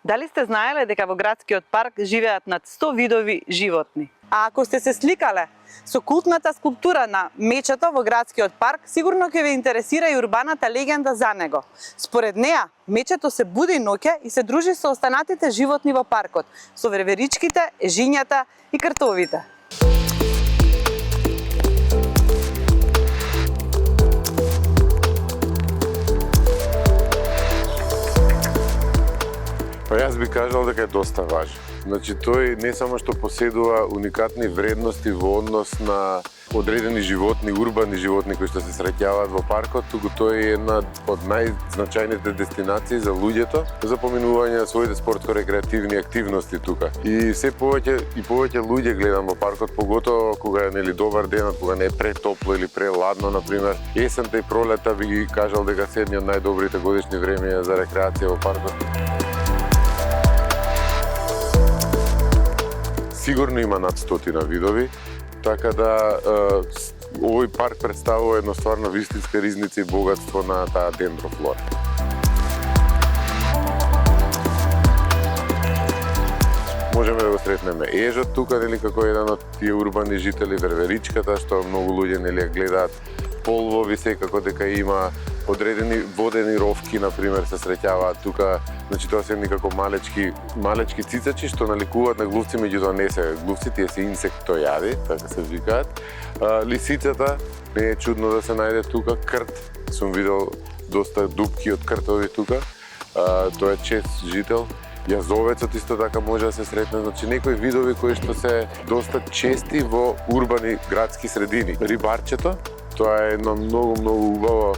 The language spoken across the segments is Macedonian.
Дали сте знаеле дека во градскиот парк живеат над 100 видови животни? А ако сте се сликале со култната скулптура на мечето во градскиот парк, сигурно ќе ве интересира и урбаната легенда за него. Според неа, мечето се буди ноќе и се дружи со останатите животни во паркот, со верверичките, ежињата и кртовите. Па јас би кажал дека е доста важен. Значи тој не само што поседува уникатни вредности во однос на одредени животни, урбани животни кои што се среќаваат во паркот, туку тој е една од најзначајните дестинации за луѓето за поминување на своите спортско-рекреативни активности тука. И се повеќе луѓе гледам во паркот, поготово кога е добар ден, кога не е претопло или преладно, например. Есента и пролета би ги кажал дека се едни од најдобрите годишни времења за рекреација во паркот. Сигурно има над 100 видови, така да овој парк представува едно стварно вистинска ризница и богатство на таа дендрофлора. Можеме да го сретнеме ежот тука, како еден од тие урбани жители, верверичката, што многу луѓе ја гледаат, полвови секако дека има одредени водени ровки, например, се среќаваат тука. Значи тоа се некако малечки цицачи што наликуваат на глувци, меѓутоа не се глувци, тие се инсектојади, така се викаат. Лисицата не е чудно да се најде тука, крт, сум видел доста дупки од кртови тука. Тоа е чест жител. Јазовецот исто така може да се сретне, значи некои видови кои што се доста чести во урбани градски средини. Рибарчето, тоа е едно многу убаво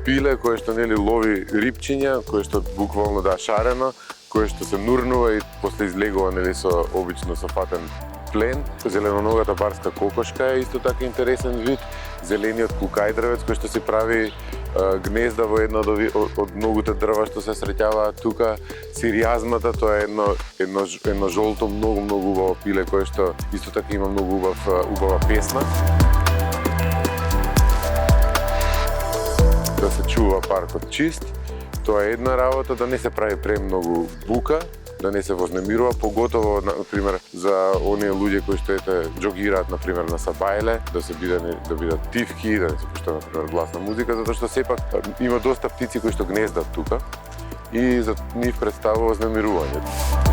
пиле кое што лови рипчиња, кое што буквално шарено, кое што се нурнува и после излегува со обично со фатен плен. Зеленоногата барска кокошка е исто така интересен вид. Зелениот кукајдрвец кој што си прави гнезда во едно од многуте дрва што се среќаваат тука. Сиријазмата, тоа е едно жолто многу убаво пиле кое што исто така има многу убава песна. Да се чува паркот чист, тоа е една работа, да не се прави премногу бука, да не се вознемирува, поготово, например, за оние луѓе кои што џогираат, например, на сабајле, да бидат тивки, да не се пушта, например, гласна музика, затоа што сепак има доста птици кои што гнездат тука и за нив представува вознемирувањето.